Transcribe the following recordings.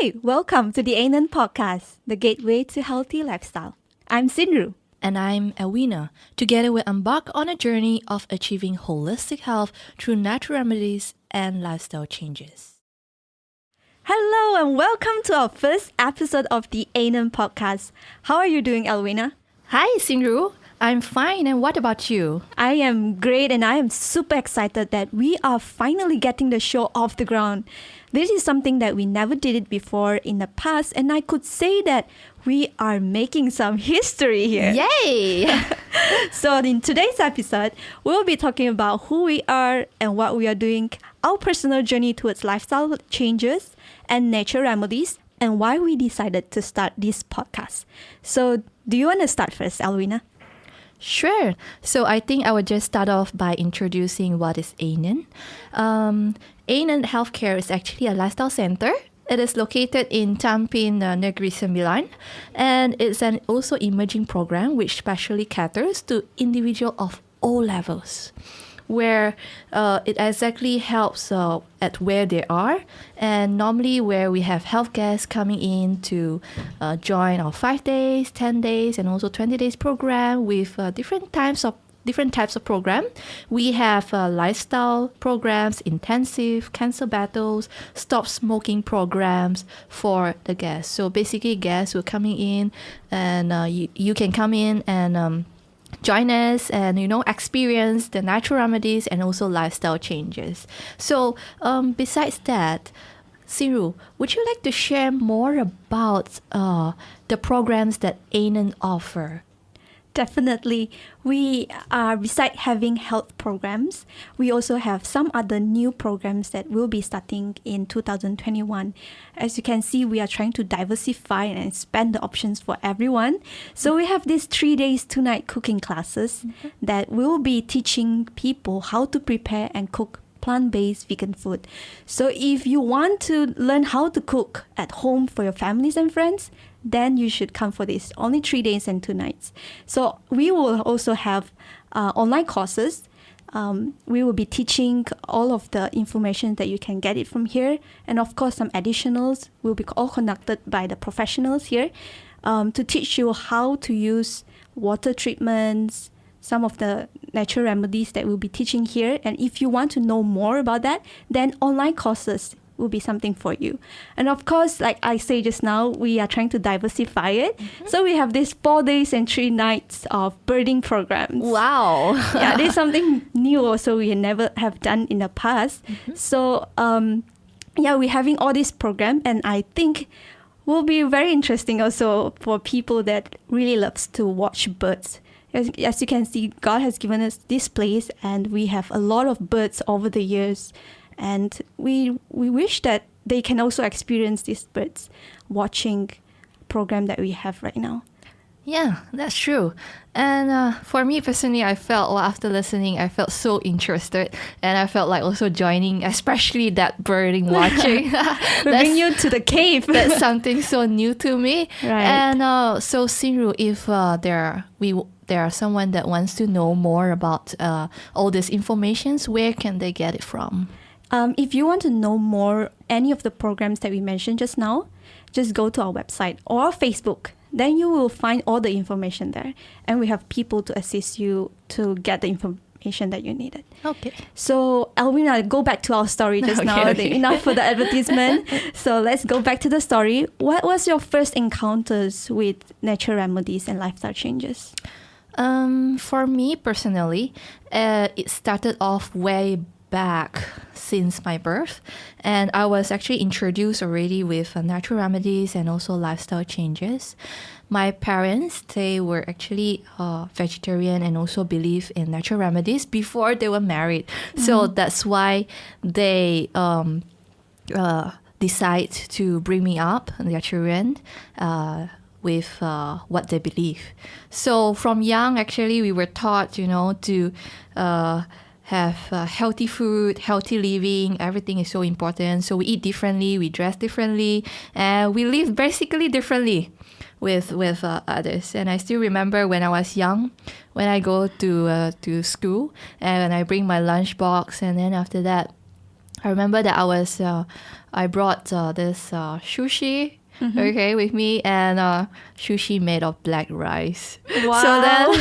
Hi, welcome to the Aenon podcast, the gateway to healthy lifestyle. I'm Syn Ru. And I'm Elwina. Together we embark on a journey of achieving holistic health through natural remedies and lifestyle changes. Hello and welcome to our first episode of the Aenon podcast. How are you doing, Elwina? Hi, Syn Ru. I'm fine, and what about you? I am great and I am super excited that we are finally getting the show off the ground. This is something that we never did it before in the past, and I could say that we are making some history here. Yay! So in today's episode, we'll be talking about who we are and what we are doing, our personal journey towards lifestyle changes and natural remedies, and why we decided to start this podcast. So do you want to start first, Elwina? Sure. So I think I would just start off by introducing what is Aenon. Aenon Healthcare is actually a lifestyle center. It is located in Tampin, Negeri Sembilan, and it's an also emerging program which specially caters to individuals of all levels, where it exactly helps at where they are, and normally where we have health guests coming in to join our 5 days, 10 days, and also 20 days program with different types of program. We have lifestyle programs, intensive cancer battles, stop smoking programs for the guests. So basically, guests who are coming in, and you can come in and join us and experience the natural remedies and also lifestyle changes. So besides that, Syn Ru, would you like to share more about the programs that Aenon offer? Definitely. We beside having health programs, we also have some other new programs that will be starting in 2021. As you can see, we are trying to diversify and expand the options for everyone. So we have these 3 days, 2 night cooking classes that will be teaching people how to prepare and cook plant-based vegan food. So if you want to learn how to cook at home for your families and friends, then you should come for this. Only 3 days and 2 nights. So we will also have online courses. We will be teaching all of the information that you can get it from here. And of course, some additionals will be all conducted by the professionals here to teach you how to use water treatments, some of the natural remedies that we'll be teaching here. And if you want to know more about that, then online courses will be something for you. And of course, like I say just now, we are trying to diversify it. So we have these 4 days and 3 nights of birding programs. Wow. Yeah, this is something new also we never have done in the past. So we're having all this program, and I think will be very interesting also for people that really loves to watch birds. As you can see, God has given us this place, and we have a lot of birds over the years. And we wish that they can also experience these birds watching program that we have right now. Yeah, that's true. And for me personally, I felt after listening, I felt so interested, and I felt like also joining, especially that birding watching. We bring you to the cave. That's something so new to me. Right. And so Syn Ru, if there are someone that wants to know more about all this information, where can they get it from? If you want to know more any of the programs that we mentioned just now, just go to our website or our Facebook. Then you will find all the information there. And we have people to assist you to get the information that you needed. Okay. So, Elwina, go back to our story just now. Okay. Enough for the advertisement. So let's go back to the story. What was your first encounters with natural remedies and lifestyle changes? For me personally, it started off way back since my birth, and I was actually introduced already with natural remedies and also lifestyle changes. My parents, they were actually vegetarian and also believe in natural remedies before they were married. So that's why they decide to bring me up, their children, with what they believe. So from young, actually, we were taught, to have healthy food, healthy living. Everything is so important. So we eat differently, we dress differently, and we live basically differently with others. And I still remember when I was young, when I go to school and I bring my lunch box, and then after that, I remember that I brought this sushi, okay, with me, and sushi made of black rice. Wow.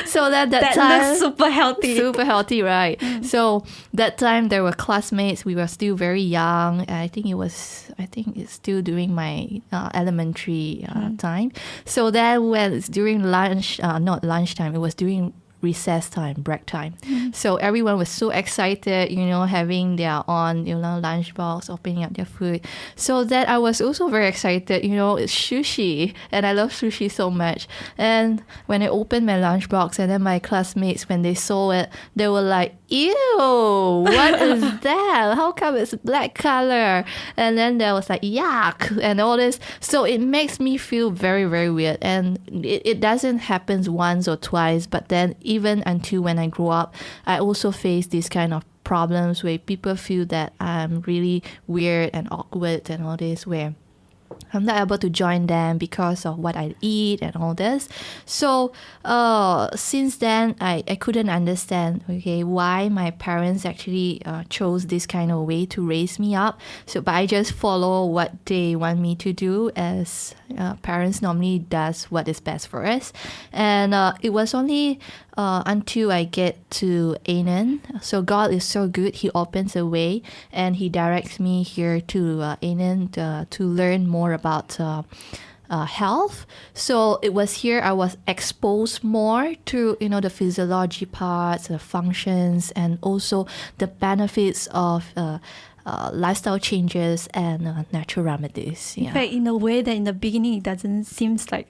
So that that time looks super healthy. super healthy, right? So that time there were classmates. We were still very young. I think it's still during my elementary time. So then when it's during lunch, not lunchtime, it was during recess time, break time. So everyone was so excited, having their own, lunchbox, opening up their food. So that I was also very excited, it's sushi, and I love sushi so much. And when I opened my lunchbox, and then my classmates, when they saw it, they were like, ew, what is that? How come it's black color? And then there was like, yuck, and all this. So it makes me feel very, very weird. And it doesn't happen once or twice, but then even until when I grew up, I also face these kind of problems where people feel that I'm really weird and awkward and all this, where I'm not able to join them because of what I eat and all this. So since then, I couldn't understand, why my parents actually chose this kind of way to raise me up. So, but I just follow what they want me to do, as parents normally does what is best for us. And it was only until I get to Aenon. So God is so good. He opens a way and He directs me here to Aenon to learn more about health. So it was here I was exposed more to the physiology parts, the functions, and also the benefits of lifestyle changes and natural remedies. In fact, in a way that in the beginning it doesn't seem like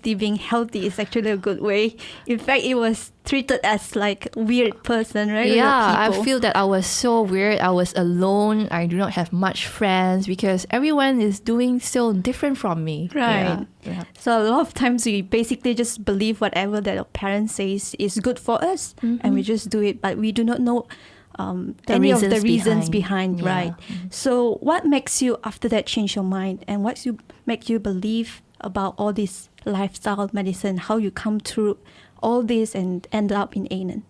being healthy is actually a good way. In fact, it was treated as like a weird person, right? Yeah, I feel that I was so weird. I was alone. I do not have much friends because everyone is doing so different from me. Right. Yeah. So a lot of times we basically just believe whatever that our parents says is good for us, and we just do it, but we do not know any of the reasons behind, right? So what makes you, after that, change your mind, and what make you believe about all this lifestyle medicine, how you come through all this and end up in Aenon?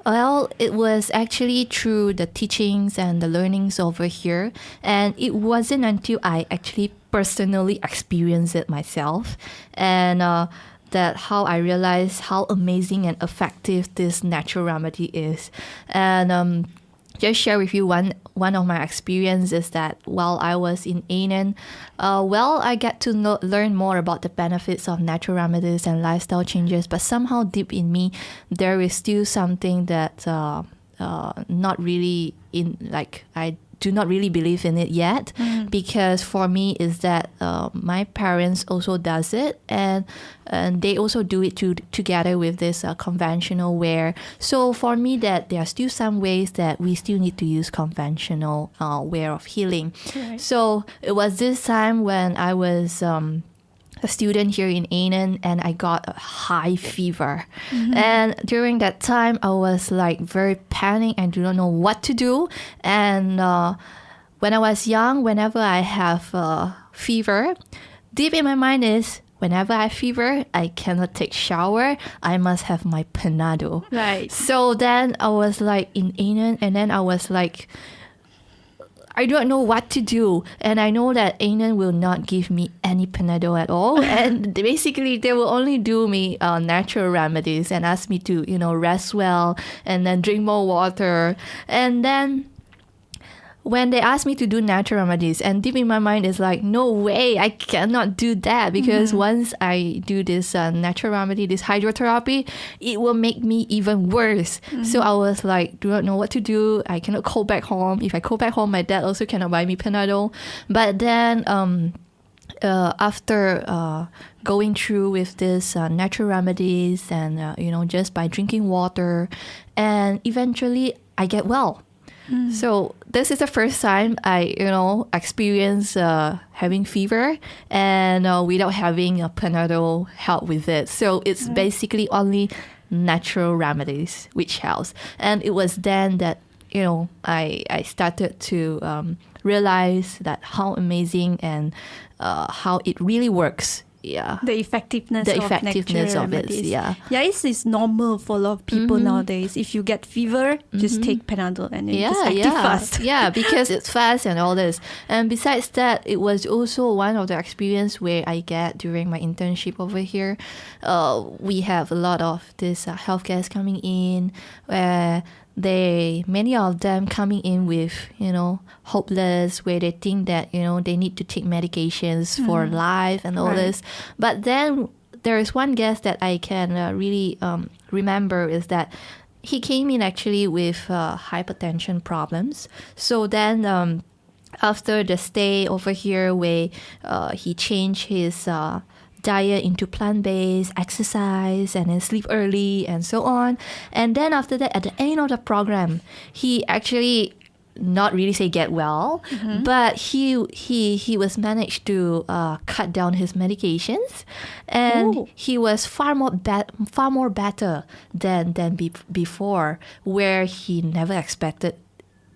Well, it was actually through the teachings and the learnings over here. And it wasn't until I actually personally experienced it myself, and that how I realized how amazing and effective this natural remedy is. And just share with you one of my experiences that while I was in Aenon, I get to learn more about the benefits of natural remedies and lifestyle changes, but somehow deep in me, there is still something that not really I do not really believe in it yet, because for me is that my parents also does it, and they also do it together with this conventional wear. So for me, that there are still some ways that we still need to use conventional way of healing. Right. So it was this time when I was a student here in Aenon, and I got a high fever. And during that time, I was like very panicked and do not know what to do. And when I was young, whenever I have fever, deep in my mind is, whenever I have fever, I cannot take shower. I must have my Panado. Right. So then I was like in Aenon, and then I was like, I don't know what to do. And I know that Aenon will not give me any Panado at all. And basically, they will only do me natural remedies and ask me to, rest well and then drink more water. And then when they ask me to do natural remedies, and deep in my mind is like, no way, I cannot do that, because once I do this natural remedy, this hydrotherapy, it will make me even worse. So I was like, do not know what to do. I cannot call back home. If I call back home, my dad also cannot buy me Panadol. But then after going through with this natural remedies and just by drinking water, and eventually I get well. So this is the first time I, experience having fever and without having a Panadol help with it. So it's basically only natural remedies which helps. And it was then that, I started to realize that how amazing and how it really works Yeah. The effectiveness, The of effectiveness natural of it, remedies. yeah. Yeah, it's normal for a lot of people nowadays. If you get fever, just take Panadol and it's active fast. Yeah, because it's fast and all this. And besides that, it was also one of the experience where I get during my internship over here. We have a lot of this healthcare coming in where many of them coming in with, hopeless, where they think that, they need to take medications for life and all this. But then there is one guest that I can really remember is that he came in actually with hypertension problems. So then after the stay over here where he changed his diet into plant-based, exercise, and then sleep early and so on. And then after that, at the end of the program, he actually not really say get well, but he was managed to cut down his medications, and he was far more better than before, where he never expected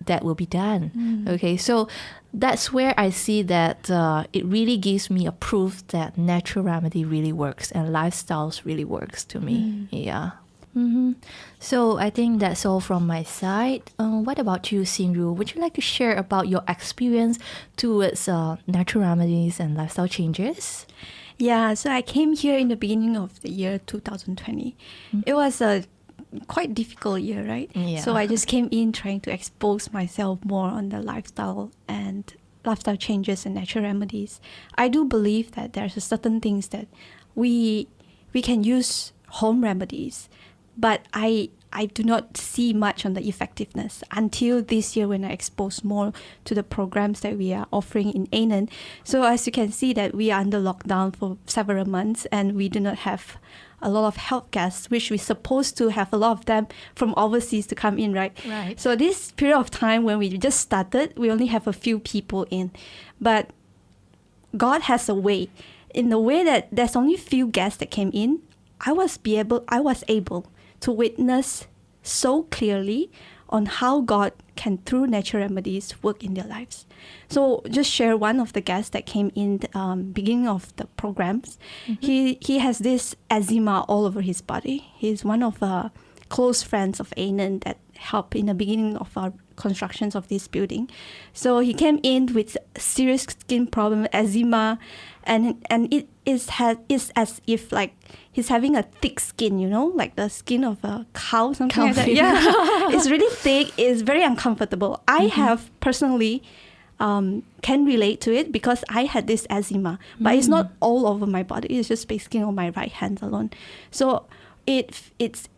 that will be done. Okay, so that's where I see that it really gives me a proof that natural remedy really works and lifestyles really works to me. Yeah. So I think that's all from my side. What about you, Syn Ru? Would you like to share about your experience towards natural remedies and lifestyle changes? Yeah, so I came here in the beginning of the year 2020. It was a quite difficult year, right? Yeah. So I just came in trying to expose myself more on the lifestyle changes and natural remedies. I do believe that there's a certain things that we can use home remedies, but I do not see much on the effectiveness until this year when I exposed more to the programs that we are offering in Aenon. So as you can see that we are under lockdown for several months and we do not have a lot of health guests, which we're supposed to have a lot of them from overseas to come in, right? Right. So this period of time when we just started, we only have a few people in. But God has a way. In the way that there's only few guests that came in, I was able to witness so clearly on how God can, through natural remedies, work in their lives. So just share one of the guests that came in beginning of the programs. He has this eczema all over his body. He's one of close friends of Anand that helped in the beginning of our constructions of this building. So he came in with serious skin problem, eczema, and it is as if like he's having a thick skin, like the skin of a cow, something like that. Yeah, it's really thick. It's very uncomfortable. I have personally can relate to it because I had this eczema, but it's not all over my body. It's just basically on my right hand alone. So it's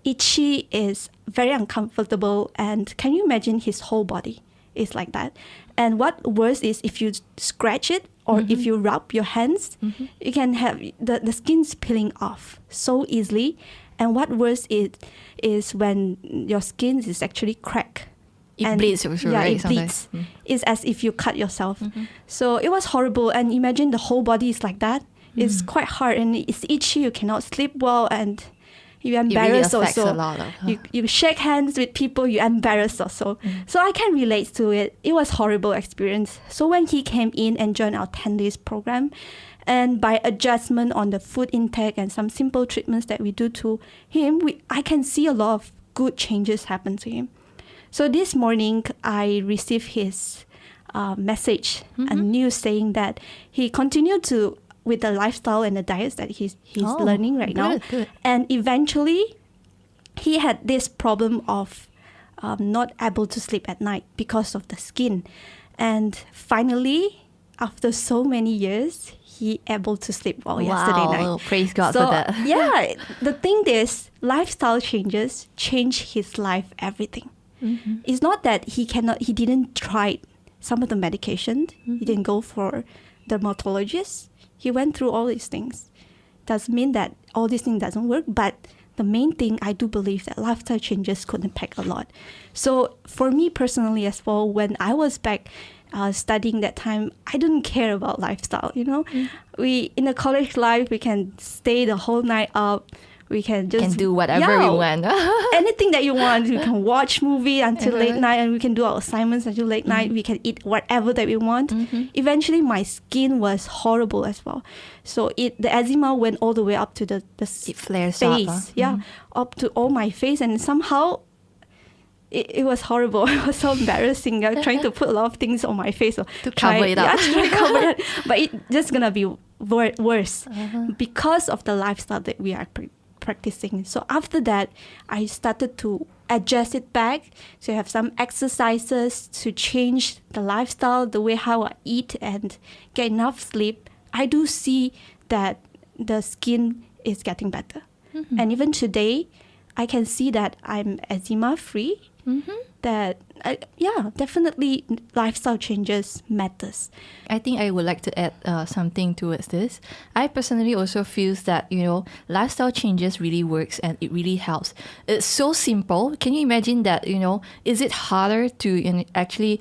itchy, is very uncomfortable, and can you imagine his whole body is like that? And what worse is if you scratch it or if you rub your hands, you can have the skin's peeling off so easily. And what worse is when your skin is actually cracked. It bleeds also, yeah, right? it bleeds. It's as if you cut yourself. So it was horrible. And imagine the whole body is like that. It's quite hard and it's itchy. You cannot sleep well and you're embarrassed it really affects also. A lot of, you shake hands with people, you're embarrassed also. So I can relate to it. It was horrible experience. So when he came in and joined our 10 days program, and by adjustment on the food intake and some simple treatments that we do to him, I can see a lot of good changes happen to him. So this morning, I received his message, a news saying that he continued to with the lifestyle and the diets that he's learning right now. Good. And eventually, he had this problem of not able to sleep at night because of the skin. And finally, after so many years, he able to sleep well yesterday night. Wow, praise God for that. Yeah, the thing is, lifestyle changes change his life, everything. It's not that he didn't try some of the medication. He didn't go for dermatologist. He went through all these things. Doesn't mean that all these things doesn't work, but the main thing, I do believe that lifestyle changes could impact a lot. So for me personally as well, when I was back studying that time, I didn't care about lifestyle, We in the college life, we can stay the whole night up. We can just Can do whatever we want. Anything that you want. We can watch movie until late night, and we can do our assignments until late night. We can eat whatever that we want. Eventually, my skin was horrible as well. So the eczema went all the way up to the It flares face. up. Up to all my face, and somehow it was horrible. It was so embarrassing. I was trying to put a lot of things on my face To cover it up. Yeah, to cover it. But it's just gonna be worse because of the lifestyle that we are practicing. So after that, I started to adjust it back. So I have some exercises to change the lifestyle, the way how I eat and get enough sleep. I do see that the skin is getting better. And even today, I can see that I'm eczema free. That definitely lifestyle changes matters. I think I would like to add something towards this. I personally also feel that, lifestyle changes really works and it really helps. It's so simple. Can you imagine that, is it harder to actually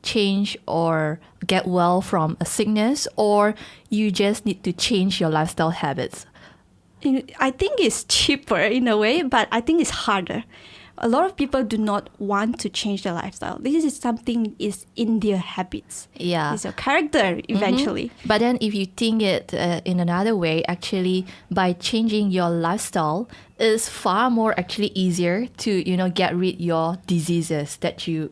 change or get well from a sickness, or you just need to change your lifestyle habits? I think it's cheaper in a way, but I think it's harder. A lot of people do not want to change their lifestyle. This is something is in their habits. Yeah. It's a character eventually. But then if you think it in another way, actually by changing your lifestyle is far more actually easier to, get rid your diseases that you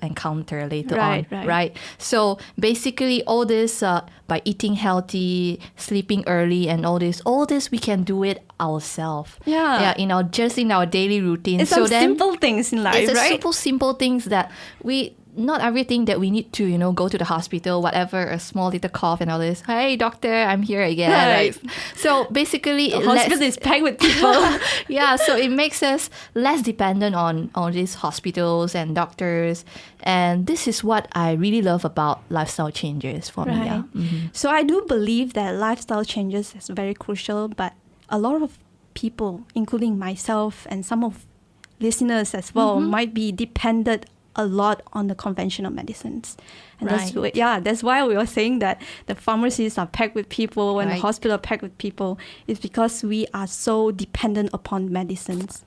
encounter later on, right? So basically all this by eating healthy, sleeping early and all this we can do it ourselves. Yeah, just in our daily routine. It's some simple things in life, it's right? It's simple things that not everything that we need to, go to the hospital, whatever, a small little cough and all this. Hey, doctor, I'm here again. Right. So basically, the hospital is packed with people. So it makes us less dependent on these hospitals and doctors. And this is what I really love about lifestyle changes for me. Yeah. So I do believe that lifestyle changes is very crucial, but a lot of people, including myself and some of listeners as well, might be dependent a lot on the conventional medicines. And that's why we were saying that the pharmacies are packed with people and the hospital are packed with people. It's because we are so dependent upon medicines.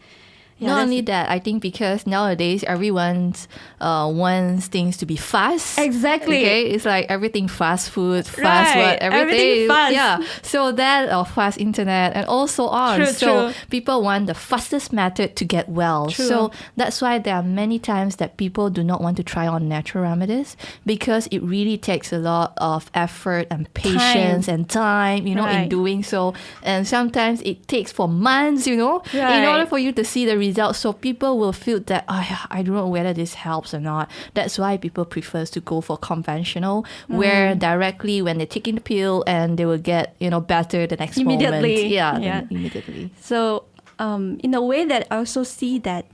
Not only that, I think because nowadays everyone wants things to be fast. Exactly. Okay, it's like everything fast food, fast what, everything fast. Yeah. So that fast internet and also on. True. People want the fastest method to get well. True. So that's why there are many times that people do not want to try on natural remedies because it really takes a lot of effort and patience and time, in doing so. And sometimes it takes for months, in order for you to see the results. So people will feel that I don't know whether this helps or not. That's why people prefer to go for conventional, where directly when they're taking the pill and they will get better the next immediately. moment. Yeah. Immediately. So in a way that I also see that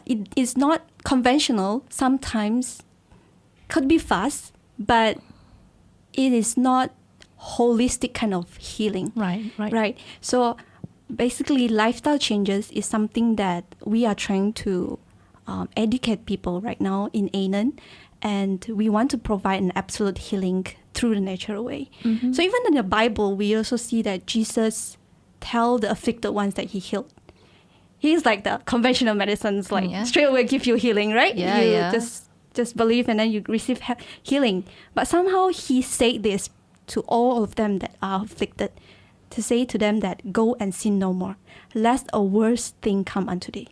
it is not conventional. Sometimes could be fast, but it is not holistic kind of healing. Right. So basically, lifestyle changes is something that we are trying to educate people right now in Aenon, and we want to provide an absolute healing through the natural way. So even in the Bible, we also see that Jesus tell the afflicted ones that he healed. He's like the conventional medicines, straight away give you healing, right? You just believe and then you receive healing. But somehow he said this to all of them that are afflicted, to say to them that go and sin no more, lest a worse thing come unto thee.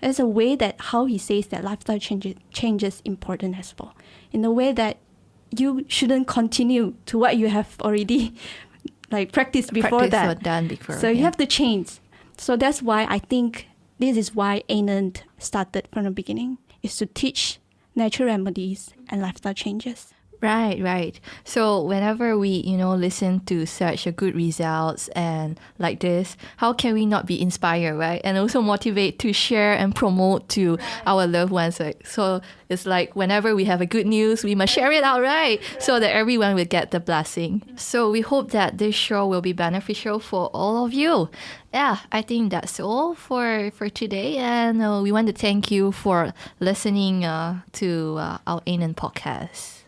There's a way that how he says that lifestyle changes important as well, in a way that you shouldn't continue to what you have already practiced before that. Or done before. So you have to change. So that's why I think this is why Anand started from the beginning, is to teach natural remedies and lifestyle changes. Right. So whenever we, listen to such a good results and like this, how can we not be inspired, right? And also motivate to share and promote to our loved ones. So it's like whenever we have a good news, we must share it out, right? So that everyone will get the blessing. So we hope that this show will be beneficial for all of you. Yeah, I think that's all for today. And we want to thank you for listening to our Aenon podcast.